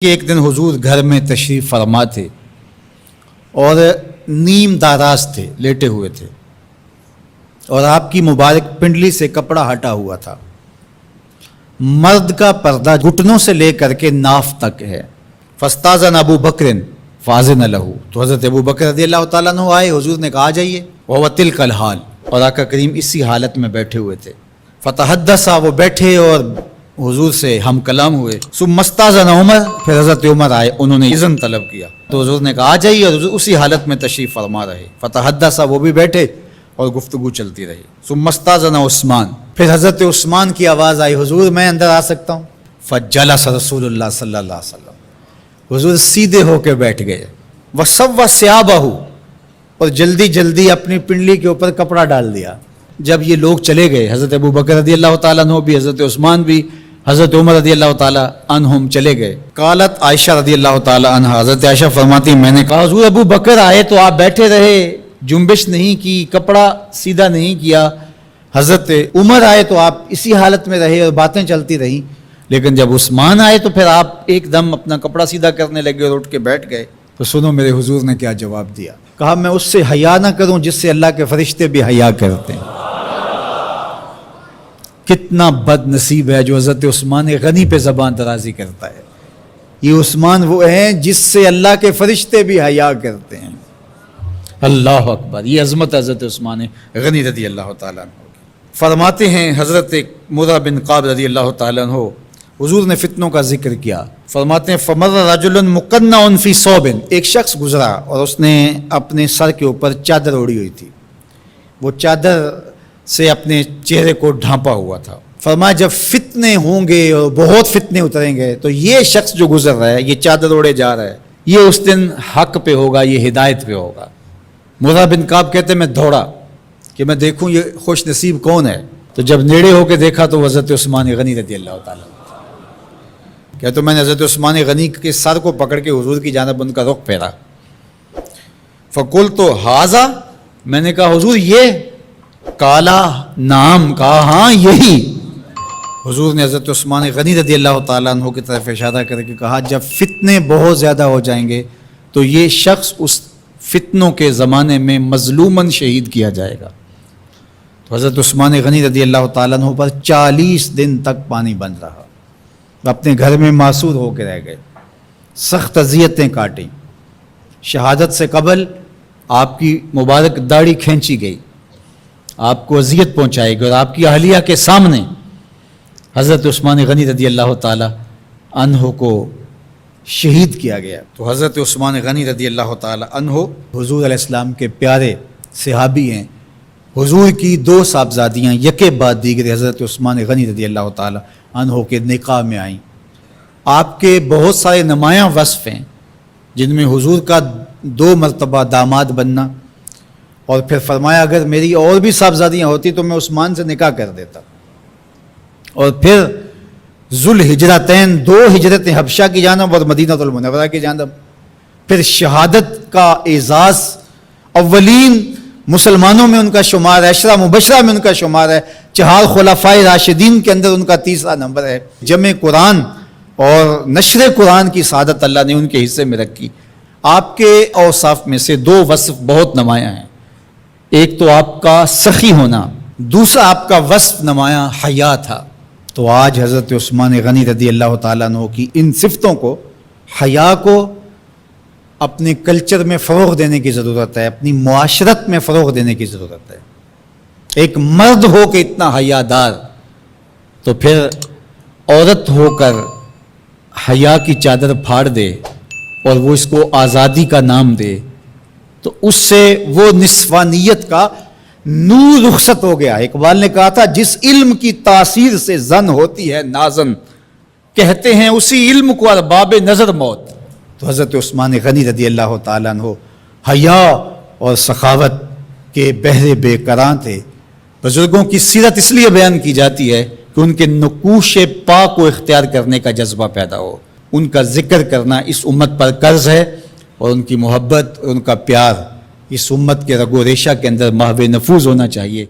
کہ ایک دن حضور گھر میں تشریف فرما تھے اور نیم داراز تھے، لیٹے ہوئے تھے، اور آپ کی مبارک پنڈلی سے کپڑا ہٹا ہوا تھا۔ مرد کا پردہ گھٹنوں سے لے کر کے ناف تک ہے۔ فاستاذن ابو بکر فاذن لہ، تو حضرت ابو بکر رضی اللہ تعالیٰ عنہ آئے، حضور نے کہا آ جائیے۔ وہو تلک الحال، اور آقا کریم اسی حالت میں بیٹھے ہوئے تھے۔ فتحدث، وہ بیٹھے اور حضور سے ہم کلام ہوئے۔ ثم استاذن عمر، پھر حضرت عمر آئے، انہوں نے اذن طلب کیا تو حضور نے کہا آ جائیے، اور حضور اسی حالت میں تشریف فرما رہے۔ فتحدث، وہ بھی بیٹھے اور گفتگو چلتی رہی۔ ثم استاذن عثمان، پھر حضرت عثمان کی آواز آئی، حضور میں اندر آ سکتا ہوں؟ فجلس رسول اللہ صلی اللہ علیہ وسلم، حضور سیدھے ہو کے بیٹھ گئے۔ وسوى ثيابه، اور جلدی جلدی اپنی پنڈلی کے اوپر کپڑا ڈال دیا۔ جب یہ لوگ چلے گئے، حضرت ابو بکر رضی اللہ تعالیٰ عنہ بھی، حضرت عثمان بھی، حضرت عمر رضی اللہ تعالیٰ عنہم چلے گئے۔ قالت عائشہ رضی اللہ تعالیٰ عنہ، حضرت عائشہ فرماتی میں نے کہا حضور ابو بکر آئے تو آپ بیٹھے رہے، جنبش نہیں کی، کپڑا سیدھا نہیں کیا۔ حضرت عمر آئے تو آپ اسی حالت میں رہے اور باتیں چلتی رہیں، لیکن جب عثمان آئے تو پھر آپ ایک دم اپنا کپڑا سیدھا کرنے لگے اور اٹھ کے بیٹھ گئے۔ تو سنو میرے حضور نے کیا جواب دیا۔ کہا میں اس سے حیا نہ کروں جس سے اللہ کے فرشتے بھی حیا کرتے ہیں۔ کتنا بد نصیب ہے جو حضرت عثمان غنی پہ زبان درازی کرتا ہے۔ یہ عثمان وہ ہیں جس سے اللہ کے فرشتے بھی حیا کرتے ہیں۔ اللہ اکبر، یہ عظمت حضرت عثمان غنی رضی اللہ تعالیٰ عنہ۔ فرماتے ہیں حضرت مرہ بن قاب رضی اللہ تعالیٰ عنہ، حضور نے فتنوں کا ذکر کیا، فرماتے ہیں فمر رجل مقنع فی ثوب، ایک شخص گزرا اور اس نے اپنے سر کے اوپر چادر اوڑی ہوئی تھی، وہ چادر سے اپنے چہرے کو ڈھانپا ہوا تھا۔ فرمایا جب فتنے ہوں گے اور بہت فتنے اتریں گے تو یہ شخص جو گزر رہا ہے، یہ چادر اوڑے جا رہا ہے، یہ اس دن حق پہ ہوگا، یہ ہدایت پہ ہوگا۔ مرہ بن کعب کہتے ہیں میں دوڑا کہ میں دیکھوں یہ خوش نصیب کون ہے، تو جب نیڑے ہو کے دیکھا تو حضرت عثمان غنی رضی اللہ تعالیٰ، کیا تو میں نے حضرت عثمان غنی کے سر کو پکڑ کے حضور کی جانب ان کا رخ پھیرا۔ فقلت ھذا، میں نے کہا حضور یہ؟ کالا نام، کہا ہاں یہی۔ حضور نے حضرت عثمان غنی رضی اللہ تعالیٰ عنہ کی طرف اشارہ کر کے کہا جب فتنے بہت زیادہ ہو جائیں گے تو یہ شخص اس فتنوں کے زمانے میں مظلوماً شہید کیا جائے گا۔ تو حضرت عثمان غنی رضی اللہ تعالیٰ عنہ پر 40 دن تک پانی بن رہا، اپنے گھر میں معصور ہو کے رہ گئے، سخت اذیتیں کاٹیں۔ شہادت سے قبل آپ کی مبارک داڑھی کھینچی گئی، آپ کو اذیت پہنچائی گئی، اور آپ کی اہلیہ کے سامنے حضرت عثمان غنی رضی اللہ تعالیٰ عنہ کو شہید کیا گیا۔ تو حضرت عثمان غنی رضی اللہ تعالیٰ عنہ حضور علیہ السلام کے پیارے صحابی ہیں۔ حضور کی 2 صاحبزادیاں یکے بعد دیگر حضرت عثمان غنی رضی اللہ تعالیٰ عنہ کے نکاح میں آئیں۔ آپ کے بہت سارے نمایاں وصف ہیں جن میں حضور کا 2 مرتبہ داماد بننا، اور پھر فرمایا اگر میری اور بھی صاحبزادیاں ہوتی تو میں عثمان سے نکاح کر دیتا، اور پھر ذوالہجرتین 2 ہجرتیں حبشہ کی جانب اور مدینہ المنورہ کی جانب، پھر شہادت کا اعزاز، اولین مسلمانوں میں ان کا شمار ہے، 10 مبشرہ میں ان کا شمار ہے، 4 خلفائے راشدین کے اندر ان کا 3را نمبر ہے۔ جمع قرآن اور نشر قرآن کی سعادت اللہ نے ان کے حصے میں رکھی۔ آپ کے اوصاف میں سے 2 وصف بہت نمایاں ہیں، ایک تو آپ کا سخی ہونا، دوسرا آپ کا وصف نمایاں حیا تھا۔ تو آج حضرت عثمان غنی رضی اللہ تعالیٰ عنہ کی ان صفتوں کو، حیا کو اپنے کلچر میں فروغ دینے کی ضرورت ہے، اپنی معاشرت میں فروغ دینے کی ضرورت ہے۔ ایک مرد ہو کے اتنا حیا دار، تو پھر عورت ہو کر حیا کی چادر پھاڑ دے اور وہ اس کو آزادی کا نام دے، تو اس سے وہ نسوانیت کا نور رخصت ہو گیا۔ اقبال نے کہا تھا جس علم کی تاثیر سے زن ہوتی ہے نازن، کہتے ہیں اسی علم کو ارباب نظر موت۔ تو حضرت عثمان غنی رضی اللہ تعالیٰ عنہ حیا اور سخاوت کے بہرے بے قراں تھے۔ بزرگوں کی سیرت اس لیے بیان کی جاتی ہے کہ ان کے نقوش پا کو اختیار کرنے کا جذبہ پیدا ہو۔ ان کا ذکر کرنا اس امت پر قرض ہے، اور ان کی محبت اور ان کا پیار اس امت کے رگ و ریشہ کے اندر محو نفوذ ہونا چاہیے۔